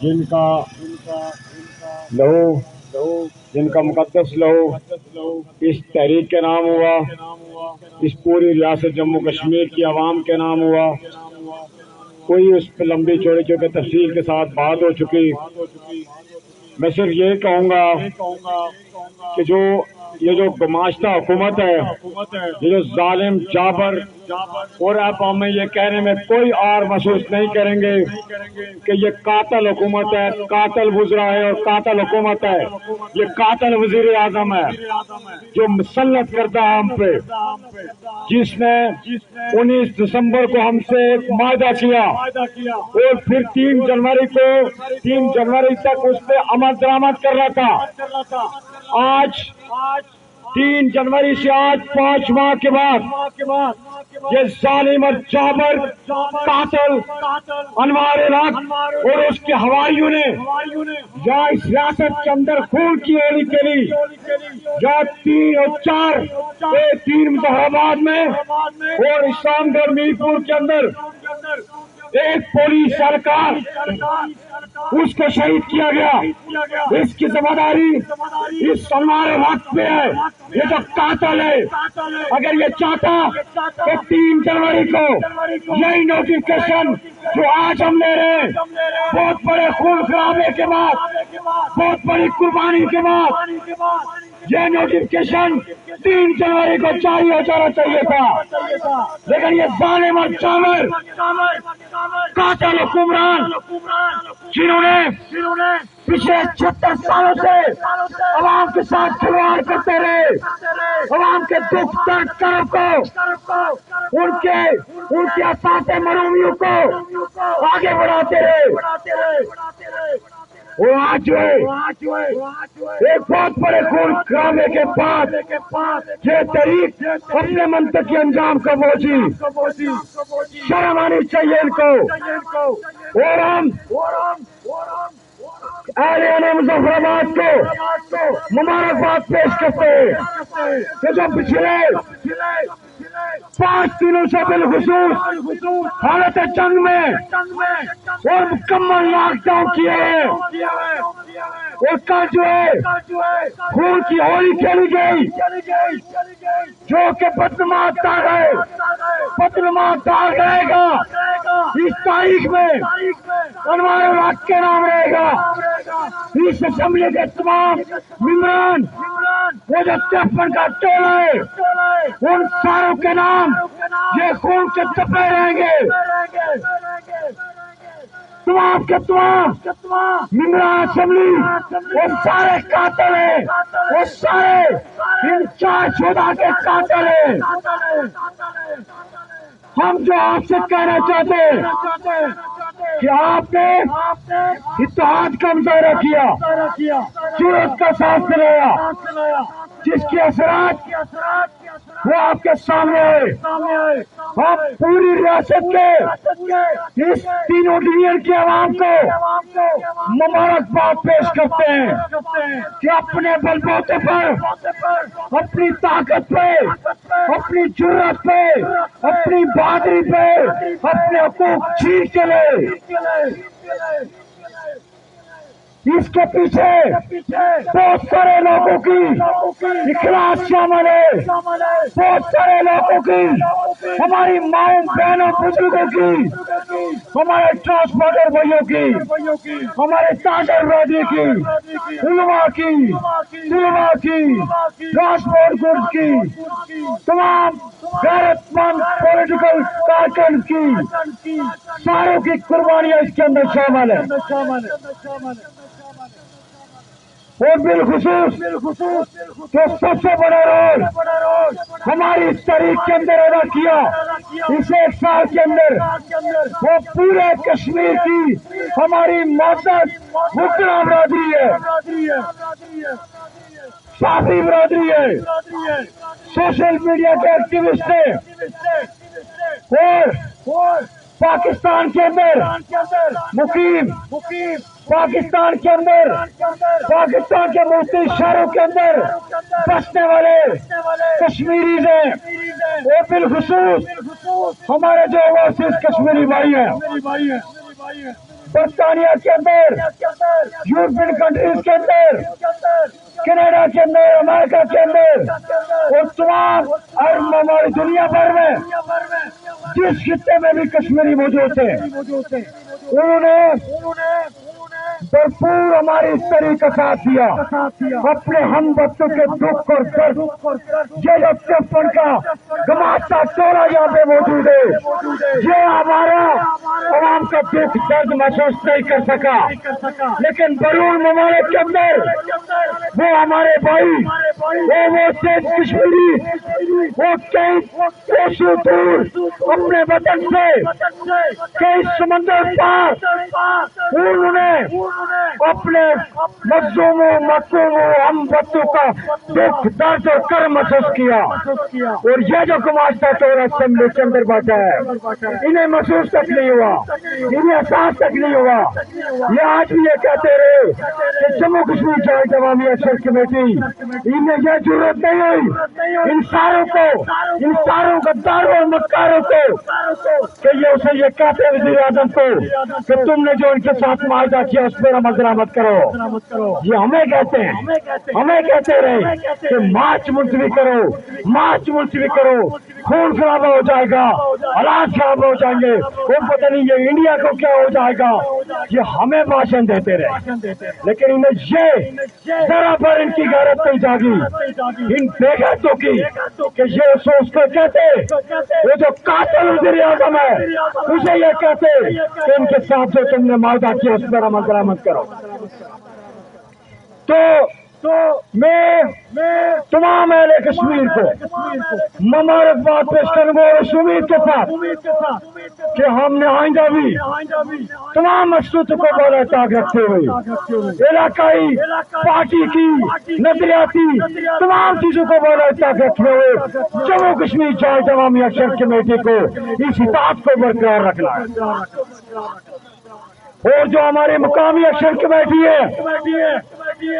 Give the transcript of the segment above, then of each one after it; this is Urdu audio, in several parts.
جن کا لہو، جن کا مقدس لہو اس تحریک کے نام ہوا، اس پوری ریاست جموں کشمیر کی عوام کے نام ہوا. کوئی اس پہ لمبی چوڑی چونکہ تفصیل کے ساتھ بات ہو چکی. میں صرف یہ کہوں گا کہ یہ جو گماشتہ حکومت ہے، یہ جو ظالم جابر، اور اب ہمیں یہ کہنے میں کوئی آر محسوس نہیں کریں گے کہ یہ قاتل حکومت ہے، قاتل وزرا ہے اور قاتل حکومت ہے. یہ قاتل وزیر اعظم ہے جو مسلط کرتا ہے ہم پہ، جس نے 19 دسمبر کو ہم سے ایک معاہدہ کیا اور پھر 3 جنوری تک اس پہ عمل درآمد کر رہا تھا. آج 3 جنوری سے آج 5 ماہ کے بعد یہ ظالم اور جابر قاتل انوار الحق اور اس کے حواریوں نے یا اس ریاست کے اندر خون کی ہولی کھیلی، یا 3 اور 4 3 مظفرآباد میں اور اسلام گڑھ میرپور کے اندر ایک پولیس اہلکار اس کو شہید کیا گیا. اس کی ذمہ داری اس انوار الحق پہ ہے. یہ جو قاتل ہے، اگر یہ چاہتا کہ 3 جنوری کو یہی نوٹیفکیشن جو آج ہم لے رہے ہیں، بہت بڑے خون خرابے کے بعد، بہت بڑی قربانی کے بعد یہ نوٹیفکیشن 3 جنوری کو جاری ہو جانا چاہیے تھا. لیکن یہ ظالم اور جابر قاتل حکمران جنہوں نے پچھلے 76 سالوں سے عوام کے ساتھ کھلواڑ کرتے رہے، عوام کے دکھ درد کرب کو ان کے اساس مرومیوں کو آگے بڑھاتے رہے. وہ آج جو ہے ایک بہت بڑے خون خرابے کے بعد یہ تحریک اپنے منطقی انجام کا پہنچی. شرم آنی چاہیے ان کو. اور ہم اہلِ مظفرآباد کو مبارکباد پیش کرتے ہیں کہ جو پچھلے 5 دنوں سے بالخصوص حالت جنگ میں اور مکمل لاک ڈاؤن کیے ہیں. اور کل جو ہے خون کی ہولی کھیلی گئی جو کہ بدنما داغ رہے گا اس تاریخ میں. انوار الحق کے نام رہے گا. اس اسمبلی کے تمام ممبران، وہ جو 53 کا ٹولہ ہے، ان ساروں کے نام یہ خون کے تپے رہیں گے. تمام کے تمام ممبران اسمبلی وہ سارے قاتل ہیں، وہ سارے انچارج شدہ کے قاتل ہیں. ہم جو آپ سے کہنا چاہتے ہیں کہ آپ نے اتحاد کا مظاہرہ کیا، جرأت کا ساتھ دلایا، جس کے اثرات وہ آپ کے سامنے آئے. ہم پوری ریاست کے اس تینوں ڈویژن کے عوام کو مبارکباد پیش کرتے ہیں کہ اپنے بل بوتے پر، اپنی طاقت پہ، اپنی جرأت پہ، اپنی بہادری پہ اپنے حقوق چھین کے لے. اس کے پیچھے بہت سارے لوگوں کی اخلاص شامل ہے، بہت سارے لوگوں کی، ہماری ماؤں بہنوں بزرگوں کی، ہمارے ٹرانسپورٹر بھائیوں کی، ہمارے تاجر برادری کی، علماء کی، ٹرانسپورٹ گڈز کی، تمام غیرت مند پولیٹیکل کارکن کی، ساروں کی قربانیاں اس کے اندر شامل ہے. اور بالخصوص جو سب سے بڑا رول ہماری اس تاریخ کے اندر ادا کیا اس 1 سال کے اندر، وہ پورے کشمیر کی ہماری معزز محترم برادری ہے، صحافی برادری ہے، سوشل میڈیا کے ایکٹیوسٹ ہیں، اور پاکستان کے اندر مقیم، پاکستان کے اندر، پاکستان کے مختلف شہروں کے اندر بسنے والے کشمیریز ہیں. اور بالخصوص ہمارے جو اوورسیز کشمیری بھائی ہیں برطانیہ کے اندر، یورپین کنٹریز کے اندر، کینیڈا کے اندر، امریکہ کے اندر اور تمام ہماری دنیا بھر میں جس خطے میں بھی کشمیری موجود تھے، انہوں نے بھرپور ہماری اس طریقے کا ساتھ دیا، اپنے ہم بچوں کے دکھ اور درد، یہ جو چپن کا گماشتا چورا یہاں پہ موجود ہے، یہ ہمارا عوام کا دکھ درد محسوس نہیں کر سکا، لیکن بیرون ممالک کے اندر وہ ہمارے بھائی، وہ سید کشمیری، وہ کئی کوسوں دور اپنے وطن سے کئی سمندر پار، انہوں نے اپنے مظلوموں مظلوموں ہم بچوں کا دکھ درد اور کرم محسوس کیا، اور یہ جو گماشتا چورا اسمبلی کے اندر بیٹھا ہے، انہیں محسوس تک نہیں ہوا، انہیں احساس تک نہیں ہوا۔ یہ آج بھی یہ کہتے رہے کہ جموں کشمیر جوائنٹ عوامی ایکشن کمیٹی، انہیں یہ ضرورت نہیں ہوئی ان ساروں غداروں اور مکاروں کو کہ یہ اسے یہ کہتے ہیں وزیر اعظم کو کہ تم نے جو ان کے ساتھ معاہدہ کیا اس پر عمل مت کرو۔ یہ ہمیں کہتے ہیں، ہمیں کہتے رہے کہ مارچ ملتوی کرو، خون خرابہ ہو جائے گا، حالات خراب ہو جائیں گے، وہ پتہ نہیں یہ انڈیا کو کیا ہو جائے گا، یہ ہمیں بھاشن دیتے رہے، لیکن انہیں یہ ذرا پر ان کی غیرت نہیں جاگی، ان بے غیرتوں کی کہ یہ سوچ کر کہتے وہ جو قاتل وزیر اعظم ہے اسے یہ کہتے کہ ان کے ساتھ جو تم نے معاہدہ کیا اس پر عمل درآمد کرو۔ تو میں تمام اہل کشمیر کو مبارکباد پیش کروں گا اس امید کے ساتھ کہ ہم نے آئندہ بھی تمام مقصود کو بالا طاق رکھتے ہوئے علاقائی پارٹی کی نظریاتی تمام چیزوں کو بالا طاق رکھتے ہوئے جموں کشمیر جوائنٹ عوامی ایکشن کمیٹی کو اس اطاعت کو برقرار رکھنا ہے۔ اور جو ہماری مقامی ایکشن کمیٹی ہے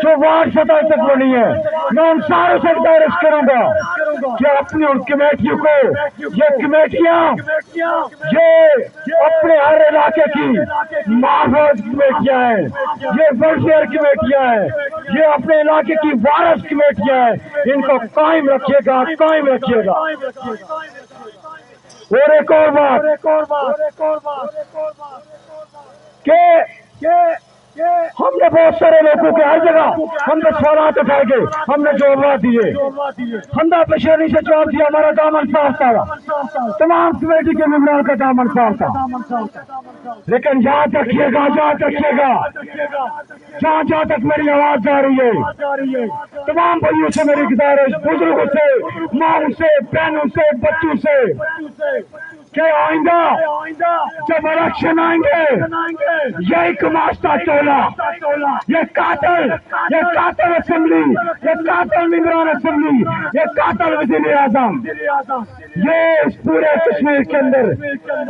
جو وارڈ سطح تک بنی ہے، میں ان ساروں سے گزارش کروں گا کہ اپنی ان کمیٹیوں کو، یہ کمیٹیاں یہ اپنے ہر علاقے کی محافظ کمیٹیاں ہیں، یہ ویلفیئر کمیٹیاں ہیں، یہ اپنے علاقے کی وارث کمیٹیاں ہیں، ان کو قائم رکھیے گا۔ اور ایک اور بات کہ ہم نے بہت سارے لوگوں کے ہر جگہ ہم نے سوالات اٹھائے گئے، ہم نے جوابات دیے، خندہ پیشانی سے جواب دیا، ہمارا دامن صاف تھا، تمام کمیٹی کے ممبران کا دامن صاف تھا، لیکن یاد رکھیے گا جہاں تک میری آواز جا رہی ہے، تمام بھائیوں سے میری گزارش، بزرگوں سے، ماؤں سے، بہنوں سے، بچوں سے کہ آئندہ جب الیکشن آئیں گے یہی گماشتا چولا، یہ قاتل اسمبلی، یہ قاتل ممبران اسمبلی، یہ قاتل وزیر اعظم، یہ اس پورے کشمیر کے اندر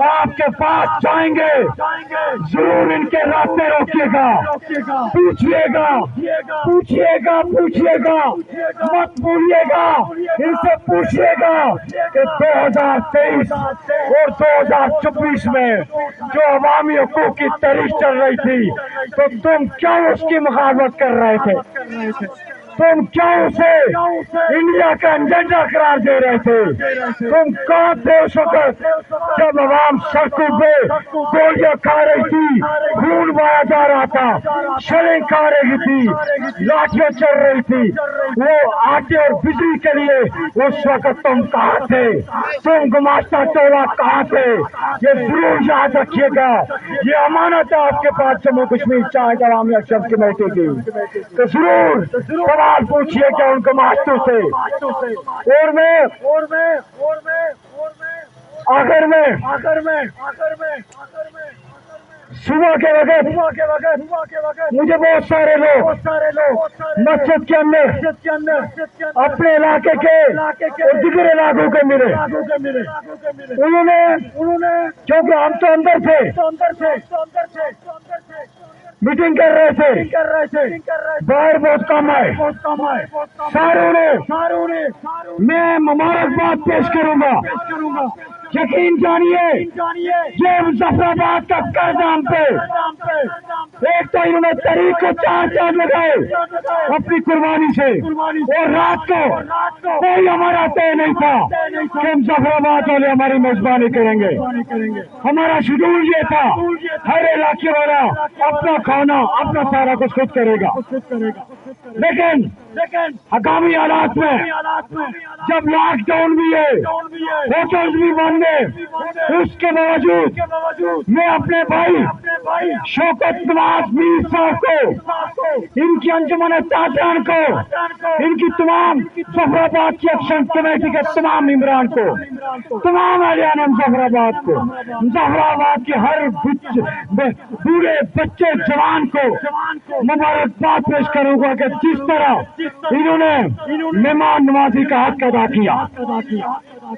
آپ کے پاس جائیں گے، ضرور ان کے راستے روکیے گا، پوچھیے گا، مت بھولیے گا، ان سے پوچھیے گا کہ 2023 اور 2024 میں جو عوامی حقوق کی تحریک چل رہی تھی تو تم کیوں اس کی مخالفت کر رہے تھے؟ تم کیوں اسے انڈیا کا ایجنڈا قرار دے رہے تھے؟ تم کہاں تھے اس وقت جب عوام سڑکوں پہ گولیاں کھا رہی تھی، خون بہایا جا رہا تھا، شریں کھا رہی تھی، لاٹھیاں چل رہی تھی، وہ آٹے اور بجلی کے لیے اس وقت تم کہاں تھے؟ تم گماشتا چولا کہاں تھے؟ یہ ضرور یاد رکھیے گا، یہ امانت ہے آپ کے پاس جموں کشمیر جوائنٹ عوامی ایکشن کمیٹی کی، تو ضرور سوال پوچھیے گا ان گماشتوں سے۔ اور میں آخر میں صبح کے وقت مجھے بہت سارے لوگ مسجد کے اندر اپنے علاقے کے اور دیگر علاقوں کے ملے، انہوں نے کیونکہ ہم تو اندر تھے، میٹنگ کر رہے تھے، باہر بہت کم آئے، ساروں نے میں مبارکباد پیش کروں گا۔ یقین جانیے یہ مظفر آباد کا قیام پہ ایک تو انہوں نے تحریک کو 4 چاند لگائے اپنی قربانی سے، اور رات کو کوئی ہمارا طے نہیں تھا کہ مظفر آباد والے ہماری میزبانی کریں گے۔ ہمارا شیڈول یہ تھا ہر علاقے والا اپنا کھانا اپنا سارا کچھ خود کرے گا، لیکن حکامی حالات میں جب لاک ڈاؤن بھی ہے، ہوٹلز بھی بند ہے، اس کے باوجود میں اپنے بھائی شوکت نواز میر صاحب کو، ان کی انجمن تاجران کو، ان کی تمام مظفر آباد کی ایکشن کمیٹی کے تمام ممبران کو، تمام اہلیان مظفر آباد کو، مظفر آباد کے ہر بوڑھے بچے جوان کو مبارکباد پیش کروں گا کہ جس طرح انہوں نے مہمان نوازی کا حق ادا کیا،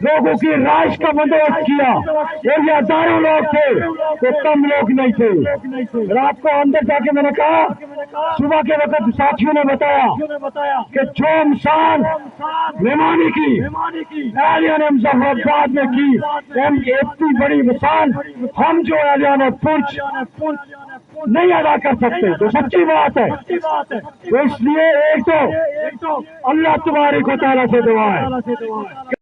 لوگوں کی رہائش کا بندوبست کیا، اور یہ ہزاروں لوگ تھے تو کم لوگ نہیں تھے۔ رات کو اندر جا کے میں نے کہا، صبح کے وقت ساتھیوں نے بتایا کہ جو مثال مہمانی کی اہلیان مظفر آباد نے کی، اتنی بڑی مثال ہم جو اہلیان پنچ نہیں ادا کر سکتے، تو سچی بات ہے۔ تو اس لیے ایک تو اللہ تبارک و تعالیٰ سے دعا ہے